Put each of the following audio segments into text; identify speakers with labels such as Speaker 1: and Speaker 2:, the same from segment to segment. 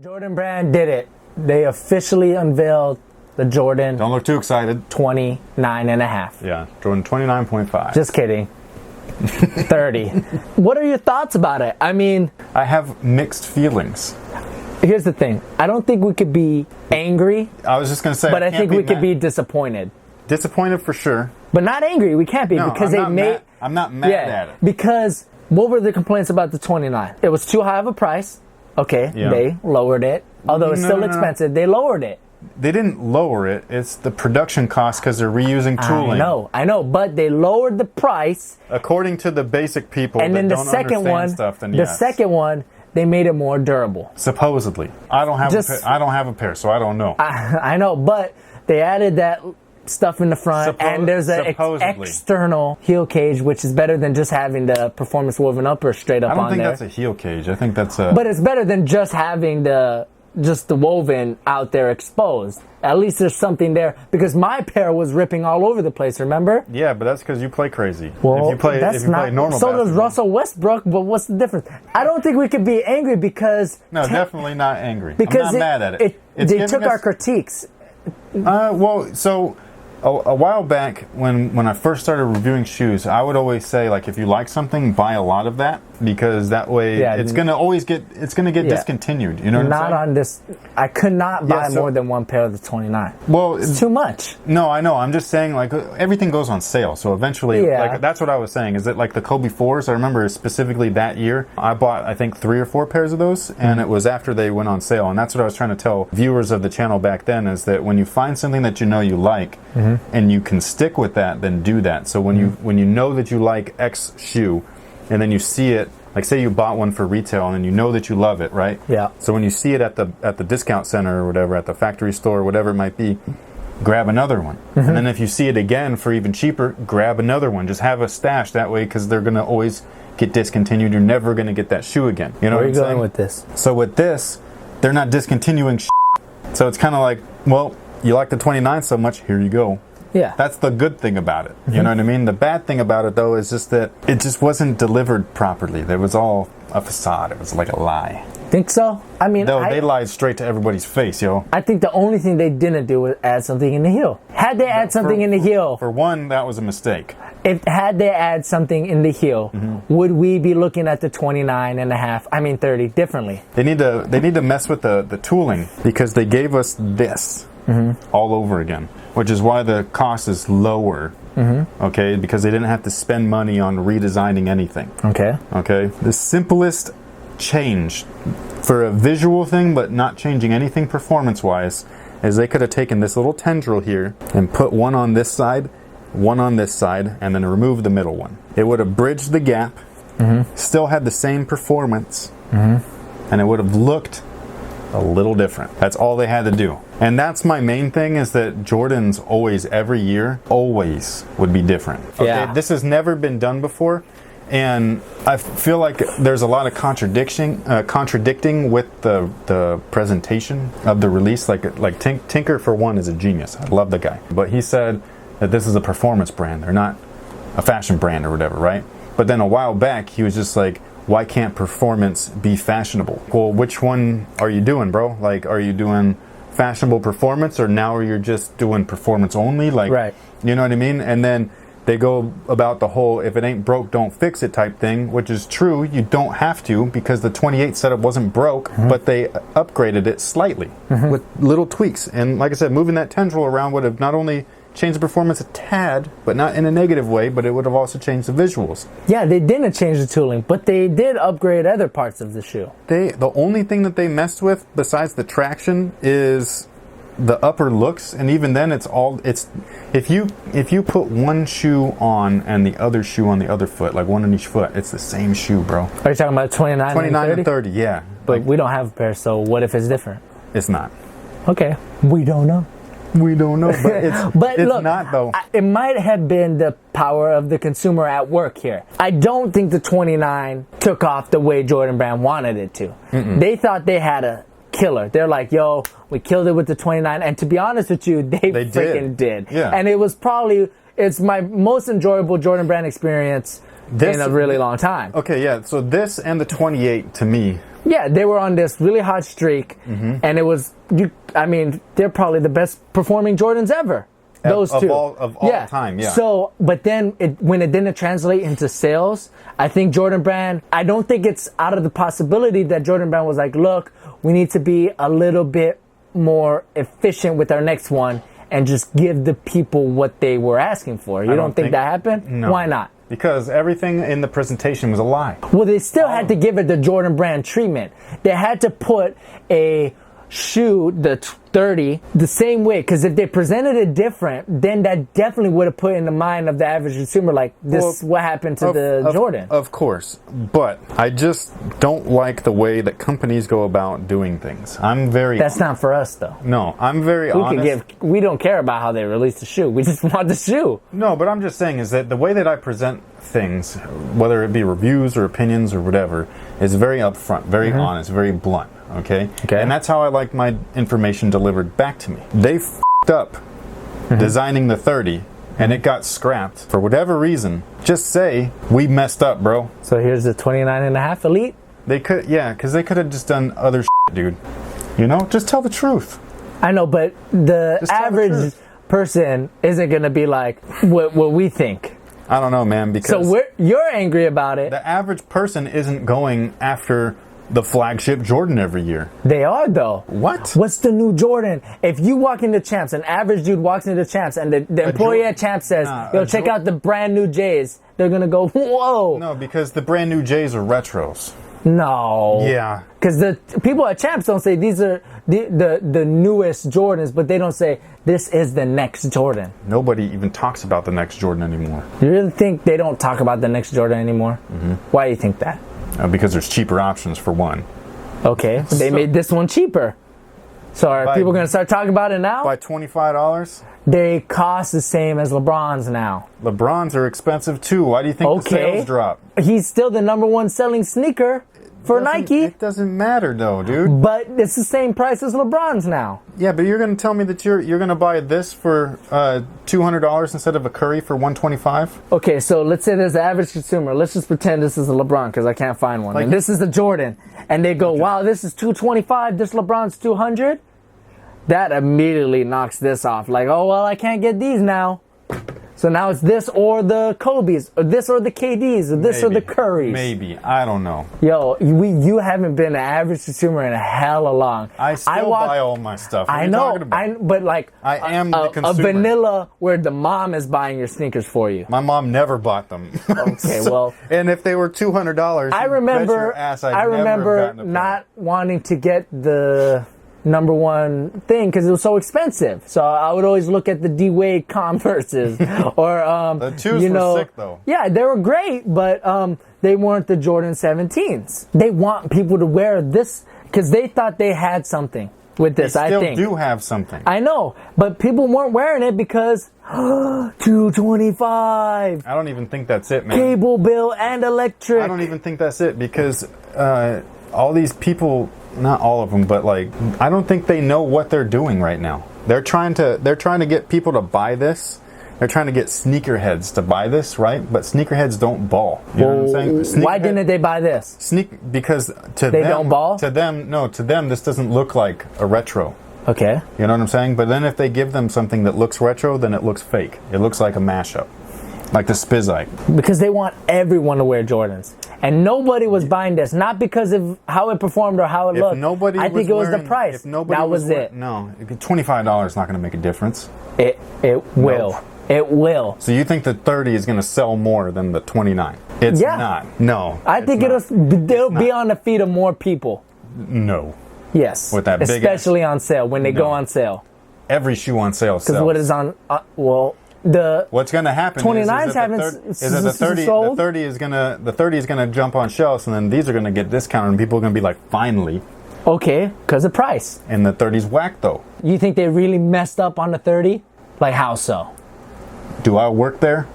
Speaker 1: Jordan Brand did it. They officially unveiled the Jordan.
Speaker 2: Don't look too excited.
Speaker 1: 29 and a half.
Speaker 2: Yeah, Jordan 29.5.
Speaker 1: Just kidding. 30. What are your thoughts about it? I mean,
Speaker 2: I have mixed feelings.
Speaker 1: here's the thing. I don't think we could be angry.
Speaker 2: I was just going to say,
Speaker 1: but I think we could be disappointed.
Speaker 2: Disappointed for sure.
Speaker 1: But not angry. We can't be because they made.
Speaker 2: I'm not mad at it.
Speaker 1: Because what were the complaints about the 29? It was too high of a price. Okay, they lowered it. Although it's still expensive, they lowered it.
Speaker 2: They didn't lower it. It's the production cost because they're reusing tooling.
Speaker 1: I know, but they lowered the price.
Speaker 2: According to the basic people
Speaker 1: and
Speaker 2: that
Speaker 1: then the
Speaker 2: don't
Speaker 1: second
Speaker 2: understand
Speaker 1: one,
Speaker 2: stuff, then
Speaker 1: the
Speaker 2: yes.
Speaker 1: second one, they made it more durable.
Speaker 2: Supposedly. I don't have a pair, so I don't know.
Speaker 1: I know, but they added that stuff in the front, and there's an external heel cage, which is better than just having the performance woven upper straight up on there.
Speaker 2: I don't think that's a heel cage. I think that's a...
Speaker 1: But it's better than just having the woven out there exposed. At least there's something there, because my pair was ripping all over the place, remember?
Speaker 2: Yeah, but that's because you play crazy.
Speaker 1: Well,
Speaker 2: if you play normal
Speaker 1: so
Speaker 2: basketball.
Speaker 1: does Russell Westbrook, but what's the difference? I don't think we could be angry because...
Speaker 2: No, definitely not angry.
Speaker 1: Because
Speaker 2: I'm not mad at it.
Speaker 1: They took our critiques.
Speaker 2: A while back, when I first started reviewing shoes, I would always say, like, if you like something, buy a lot of that, because that way it's gonna get discontinued. You know what I'm saying?
Speaker 1: Not on this. I could not buy more than one pair of the 29.
Speaker 2: Well,
Speaker 1: it's too much.
Speaker 2: No, I know. I'm just saying, like, everything goes on sale, so eventually, like, that's what I was saying. Is that like the Kobe 4s? I remember specifically that year, I bought, I think, 3 or 4 pairs of those, and it was after they went on sale. And that's what I was trying to tell viewers of the channel back then, is that when you find something that you know you like, and you can stick with that, then do that. So when you know that you like X shoe, and then you see it, like say you bought one for retail and you know that you love it, right?
Speaker 1: Yeah.
Speaker 2: So when you see it at the discount center or whatever, at the factory store, whatever it might be, grab another one. And then if you see it again for even cheaper, grab another one. Just have a stash that way, because they're gonna always get discontinued. You're never gonna get that shoe again. You know
Speaker 1: where
Speaker 2: what I'm
Speaker 1: saying?
Speaker 2: Going
Speaker 1: with this?
Speaker 2: So with this, they're not discontinuing So it's kind of like, well, you like the 29 so much, here you go.
Speaker 1: Yeah.
Speaker 2: That's the good thing about it. You know what I mean? The bad thing about it, though, is just that it just wasn't delivered properly. There was all a facade. It was like a lie.
Speaker 1: Think so? I mean,
Speaker 2: they lied straight to everybody's face, yo.
Speaker 1: I think the only thing they didn't do was add something in the heel. Had they add something in the heel...
Speaker 2: For one, that was a mistake.
Speaker 1: Had they add something in the heel, would we be looking at the 29 and a half, 30 differently?
Speaker 2: They need to mess with the tooling, because they gave us this all over again, which is why the cost is lower. Okay, because they didn't have to spend money on redesigning anything. Okay. The simplest change for a visual thing, but not changing anything performance-wise, is they could have taken this little tendril here and put one on this side, one on this side, and then remove the middle one. It would have bridged the gap, still had the same performance, and it would have looked a little different. That's all they had to do. And that's my main thing, is that Jordan's always, every year, always would be different. Okay?
Speaker 1: Yeah.
Speaker 2: This has never been done before, and I feel like there's a lot of contradicting with the presentation of the release. Like Tinker, for one, is a genius. I love the guy. But he said that this is a performance brand. They're not a fashion brand or whatever, right? But then a while back, he was just like, why can't performance be fashionable? Well, which one are you doing, bro? Like, are you doing fashionable performance, or now you're just doing performance only? Like,
Speaker 1: right.
Speaker 2: You know what I mean? And then they go about the whole, if it ain't broke, don't fix it type thing, which is true. You don't have to, because the 28 setup wasn't broke, but they upgraded it slightly with little tweaks. And like I said, moving that tendril around would have not only changed the performance a tad, but not in a negative way, but it would have also changed the visuals.
Speaker 1: Yeah, they didn't change the tooling, but they did upgrade other parts of the shoe.
Speaker 2: The only thing that they messed with, besides the traction, is the upper looks, and even then it's if you put one shoe on and the other shoe on the other foot, like one on each foot, it's the same shoe, bro.
Speaker 1: Are you talking about 29
Speaker 2: and 30? Yeah.
Speaker 1: But we don't have a pair, so what if it's different?
Speaker 2: It's not.
Speaker 1: Okay. We don't know.
Speaker 2: We don't know, but it's
Speaker 1: look,
Speaker 2: not, though.
Speaker 1: It might have been the power of the consumer at work here. I don't think the 29 took off the way Jordan Brand wanted it to. They thought they had a killer. They're like, yo, we killed it with the 29. And to be honest with you, they freaking did.
Speaker 2: Yeah.
Speaker 1: And it's my most enjoyable Jordan Brand experience in a really long time.
Speaker 2: Okay, yeah. So this and the 28 to me.
Speaker 1: Yeah, they were on this really hot streak, and it was. They're probably the best performing Jordans ever. Those two
Speaker 2: of all time. Yeah.
Speaker 1: So, but then when it didn't translate into sales, I think Jordan Brand. I don't think it's out of the possibility that Jordan Brand was like, look, we need to be a little bit more efficient with our next one and just give the people what they were asking for. You don't think that happened?
Speaker 2: No.
Speaker 1: Why not?
Speaker 2: Because everything in the presentation was a lie.
Speaker 1: Well, they still had to give it the Jordan Brand treatment. They had to put a shoe, the 30, the same way. Because if they presented it different, then that definitely would have put in the mind of the average consumer, like, this what happened to the Jordan.
Speaker 2: Of course. But I just don't like the way that companies go about doing things. That's not for us, though. No, I'm very honest.
Speaker 1: We don't care about how they release the shoe. We just want the shoe.
Speaker 2: No, but I'm just saying is that the way that I present things, whether it be reviews or opinions or whatever, is very upfront, very honest, very blunt. Okay? And that's how I like my information delivered back to me. They f***ed up designing the 30 and it got scrapped for whatever reason. Just say, we messed up, bro.
Speaker 1: So here's the 29.5 Elite?
Speaker 2: They could, yeah, because they could have just done other shit, dude. You know? Just tell the truth.
Speaker 1: I know, but the average person isn't going to be like what we think.
Speaker 2: I don't know, man, because...
Speaker 1: So you're angry about it.
Speaker 2: The average person isn't going after the flagship Jordan every year.
Speaker 1: They are, though.
Speaker 2: What?
Speaker 1: What's the new Jordan? If you walk into Champs, an average dude walks into Champs, and the employee at Champs says, yo, check out the brand new J's, they're going to go, whoa.
Speaker 2: No, because the brand new J's are retros.
Speaker 1: No.
Speaker 2: Yeah.
Speaker 1: Because the people at Champs don't say these are the newest Jordans, but they don't say this is the next Jordan.
Speaker 2: Nobody even talks about the next Jordan anymore.
Speaker 1: You really think they don't talk about the next Jordan anymore? Why do you think that?
Speaker 2: Because there's cheaper options for one.
Speaker 1: Okay, they made this one cheaper. So are people going to start talking about it now?
Speaker 2: By $25?
Speaker 1: They cost the same as LeBron's now.
Speaker 2: LeBron's are expensive too. Why do you think the sales drop?
Speaker 1: He's still the #1 selling sneaker for Nike.
Speaker 2: It doesn't matter though, dude.
Speaker 1: But it's the same price as LeBron's now.
Speaker 2: Yeah, but you're going to tell me that you're going to buy this for $200 instead of a Curry for $125?
Speaker 1: Okay, so let's say there's the average consumer. Let's just pretend this is a LeBron because I can't find one. And this is the Jordan. And they go, wow, this is $225. This LeBron's $200. That immediately knocks this off. Like, oh, well, I can't get these now. So now it's this or the Kobe's, or this or the KD's, or this or the Curry's.
Speaker 2: Maybe. I don't know.
Speaker 1: Yo, you haven't been an average consumer in a hella long.
Speaker 2: I still buy all my stuff.
Speaker 1: I know. But like,
Speaker 2: I am the consumer.
Speaker 1: A vanilla where the mom is buying your sneakers for you.
Speaker 2: My mom never bought them.
Speaker 1: Okay, well.
Speaker 2: And if they were $200,
Speaker 1: I remember not wanting to get the #1 thing because it was so expensive. So I would always look at the D-Wade Converses or
Speaker 2: the twos were sick though.
Speaker 1: Yeah, they were great, but they weren't the Jordan 17s. They want people to wear this because they thought they had something with this.
Speaker 2: They still
Speaker 1: I think
Speaker 2: do have something.
Speaker 1: I know, but people weren't wearing it because $225.
Speaker 2: I don't even think that's it, man.
Speaker 1: Cable bill and electric.
Speaker 2: I don't even think that's it because all these people. Not all of them, but like I don't think they know what they're doing right now. They're trying to get people to buy this. They're trying to get sneakerheads to buy this, right? But sneakerheads don't ball. You know what I'm saying?
Speaker 1: Why didn't they buy this?
Speaker 2: Because to
Speaker 1: they
Speaker 2: them,
Speaker 1: don't ball?
Speaker 2: To them this doesn't look like a retro.
Speaker 1: Okay.
Speaker 2: You know what I'm saying? But then if they give them something that looks retro, then it looks fake. It looks like a mashup. Like the Spizike.
Speaker 1: Because they want everyone to wear Jordans. And nobody was buying this. Not because of how it performed or how it looked. I think it was the price. That was it.
Speaker 2: No, $25 is not going to make a difference.
Speaker 1: It will. Nope. It will.
Speaker 2: So you think the 30 is going to sell more than the 29? It's not. No.
Speaker 1: I think it'll be on the feet of more people.
Speaker 2: No.
Speaker 1: Yes.
Speaker 2: With that big
Speaker 1: especially on sale, when they go on sale.
Speaker 2: Every shoe on sale sells.
Speaker 1: Because what is on,
Speaker 2: what's going to happen
Speaker 1: 29s
Speaker 2: is the 30 is going to jump on shelves, and then these are going to get discounted, and people are going to be like, finally.
Speaker 1: Okay, because of price.
Speaker 2: And the 30's whack though.
Speaker 1: You think they really messed up on the 30? Like how so?
Speaker 2: Do I work there?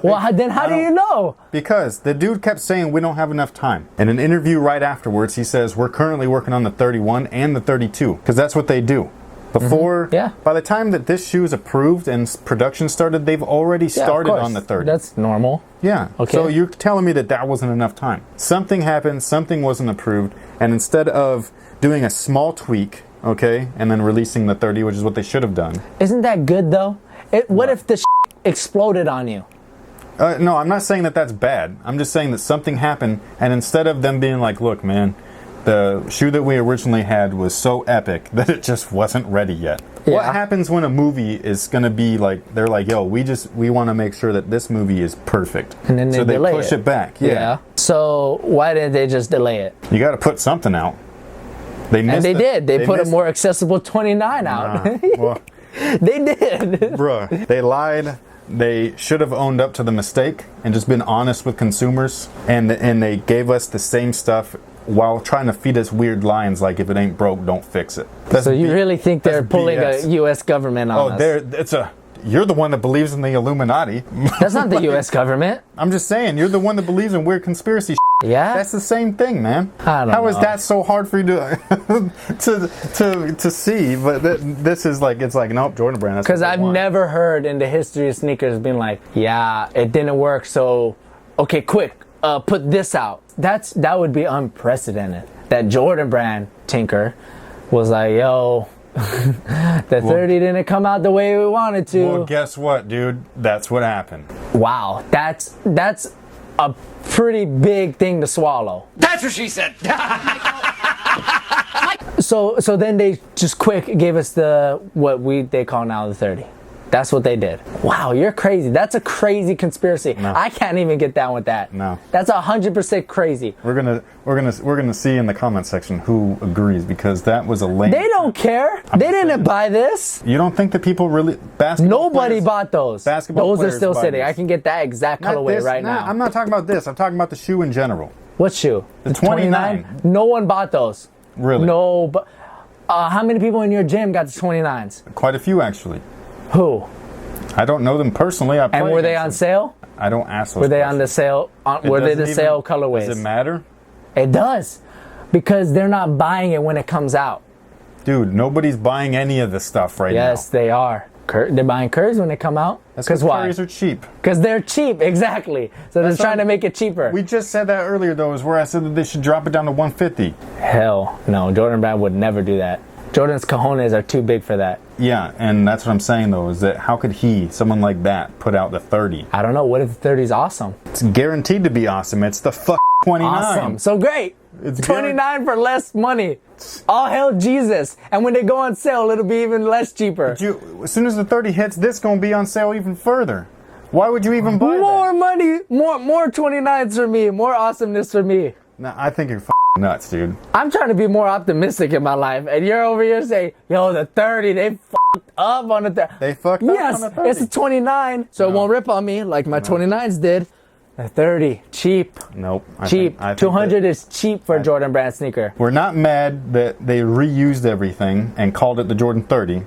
Speaker 1: Well, then how do you know?
Speaker 2: Because the dude kept saying we don't have enough time. In an interview right afterwards, he says we're currently working on the 31 and the 32 because that's what they do. Before,
Speaker 1: Yeah.
Speaker 2: by the time that this shoe is approved and production started, they've already started on the 30.
Speaker 1: That's normal.
Speaker 2: Yeah.
Speaker 1: Okay.
Speaker 2: So you're telling me that wasn't enough time. Something happened, something wasn't approved, and instead of doing a small tweak, okay, and then releasing the 30, which is what they should have done.
Speaker 1: Isn't that good though? What if the exploded on you?
Speaker 2: No, I'm not saying that that's bad. I'm just saying that something happened, and instead of them being like, look, man, the shoe that we originally had was so epic that it just wasn't ready yet.
Speaker 1: Yeah.
Speaker 2: What happens when a movie is going to be like, they're like, yo, we want to make sure that this movie is perfect.
Speaker 1: And then they delay
Speaker 2: push it back. Yeah.
Speaker 1: So why didn't they just delay it?
Speaker 2: You got to put something out. They missed
Speaker 1: And they did. They put a
Speaker 2: missed-
Speaker 1: more accessible 29 out.
Speaker 2: Well,
Speaker 1: They did.
Speaker 2: bruh, they lied. They should have owned up to the mistake and just been honest with consumers. And they gave us the same stuff while trying to feed us weird lines like, if it ain't broke, don't fix it.
Speaker 1: So you really think they're pulling
Speaker 2: BS.
Speaker 1: a U.S. government on us?
Speaker 2: You're the one that believes in the Illuminati.
Speaker 1: That's not the U.S. government.
Speaker 2: I'm just saying, you're the one that believes in weird conspiracy shit.
Speaker 1: Yeah?
Speaker 2: That's the same thing, man.
Speaker 1: I don't
Speaker 2: How is
Speaker 1: know.
Speaker 2: that so hard for you to see? But this is like, it's like, nope, Jordan Brand.
Speaker 1: Because I've never heard in the history of sneakers being like, yeah, it didn't work, so, okay, quick, put this out. That would be unprecedented. That Jordan Brand tinker was like, yo, the 30 didn't come out the way we wanted to.
Speaker 2: Well, guess what, dude? That's what happened.
Speaker 1: Wow, that's a pretty big thing to swallow.
Speaker 3: That's what she said.
Speaker 1: So then they just quick gave us they call now the 30. That's what they did. Wow, you're crazy. That's a crazy conspiracy.
Speaker 2: No.
Speaker 1: I can't even get down with that.
Speaker 2: No.
Speaker 1: That's 100% crazy.
Speaker 2: We're gonna see in the comment section who agrees, because that was a lame.
Speaker 1: They don't care. They didn't buy this.
Speaker 2: You don't think that people really basketball?
Speaker 1: Nobody
Speaker 2: players,
Speaker 1: bought those.
Speaker 2: Basketball
Speaker 1: Those are
Speaker 2: players
Speaker 1: still
Speaker 2: buy
Speaker 1: sitting.
Speaker 2: this.
Speaker 1: I can get that exact
Speaker 2: Not
Speaker 1: colorway
Speaker 2: this,
Speaker 1: right
Speaker 2: nah,
Speaker 1: now.
Speaker 2: I'm not talking about this. I'm talking about the shoe in general.
Speaker 1: What shoe?
Speaker 2: The 29.
Speaker 1: No one bought those.
Speaker 2: Really?
Speaker 1: No, but how many people in your gym got the 29s?
Speaker 2: Quite a few, actually.
Speaker 1: Who?
Speaker 2: I don't know them personally.
Speaker 1: And were they on sale?
Speaker 2: I don't ask those.
Speaker 1: Were they on the sale? Were they the sale colorways?
Speaker 2: Does it matter?
Speaker 1: It does, because they're not buying it when it comes out.
Speaker 2: Dude, nobody's buying any of this stuff right now.
Speaker 1: Yes, they are. They're buying Currys when they come out.
Speaker 2: That's
Speaker 1: Because why?
Speaker 2: Currys are cheap.
Speaker 1: Because they're cheap, exactly. So they're trying to make it cheaper.
Speaker 2: We just said that earlier, though, is where I said that they should drop it down to 150.
Speaker 1: Hell no, Jordan Brand would never do that. Jordan's cojones are too big for that.
Speaker 2: Yeah, and that's what I'm saying, though, is that how could someone like that, put out the 30?
Speaker 1: I don't know. What if the 30 is awesome?
Speaker 2: It's guaranteed to be awesome. It's the 29.
Speaker 1: Awesome. So great.
Speaker 2: It's
Speaker 1: 29 for less money. All hell Jesus. And when they go on sale, it'll be even less cheaper.
Speaker 2: As soon as the 30 hits, this going to be on sale even further. Why would you even buy
Speaker 1: More
Speaker 2: that?
Speaker 1: money, more 29s for me, more awesomeness for me.
Speaker 2: Nah, I think you're nuts, dude.
Speaker 1: I'm trying to be more optimistic in my life, and you're over here saying, yo, the 30, they fucked up on the 30.
Speaker 2: They fucked up on the 30.
Speaker 1: Yes, it's a 29, so it won't rip on me like my 29s did. The 30, cheap.
Speaker 2: Nope.
Speaker 1: Cheap.
Speaker 2: I think
Speaker 1: 200 is cheap for a Jordan Brand sneaker.
Speaker 2: We're not mad that they reused everything and called it the Jordan 30,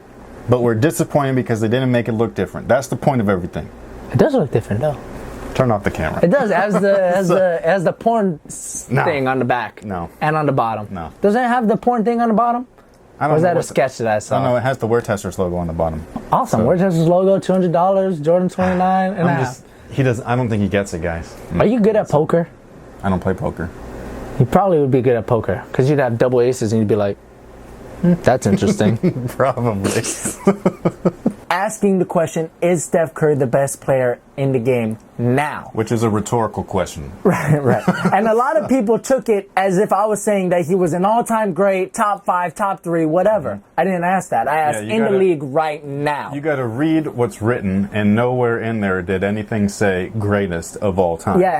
Speaker 2: but we're disappointed because they didn't make it look different. That's the point of everything.
Speaker 1: It does look different, though.
Speaker 2: Turn off the camera.
Speaker 1: It does. It has the porn thing on the back.
Speaker 2: No.
Speaker 1: And on the bottom.
Speaker 2: No.
Speaker 1: Doesn't it have the porn thing on the bottom?
Speaker 2: I don't
Speaker 1: Or is
Speaker 2: know
Speaker 1: that a
Speaker 2: what
Speaker 1: sketch that I
Speaker 2: I
Speaker 1: saw?
Speaker 2: don't know. It has the WearTesters logo on the bottom.
Speaker 1: Awesome.
Speaker 2: So-
Speaker 1: WearTesters logo, $200, Jordan 29 and a half.
Speaker 2: I don't think he gets it, guys.
Speaker 1: Are you good at poker?
Speaker 2: I don't play poker.
Speaker 1: You probably would be good at poker because you'd have double aces and you'd be like, that's interesting.
Speaker 2: Probably.
Speaker 1: Asking the question, is Steph Curry the best player in the game now?
Speaker 2: Which is a rhetorical question.
Speaker 1: Right. And a lot of people took it as if I was saying that he was an all-time great, top 5, top 3, whatever. I didn't ask that. I asked the league right now.
Speaker 2: You got to read what's written, and nowhere in there did anything say greatest of all time.
Speaker 1: Yeah.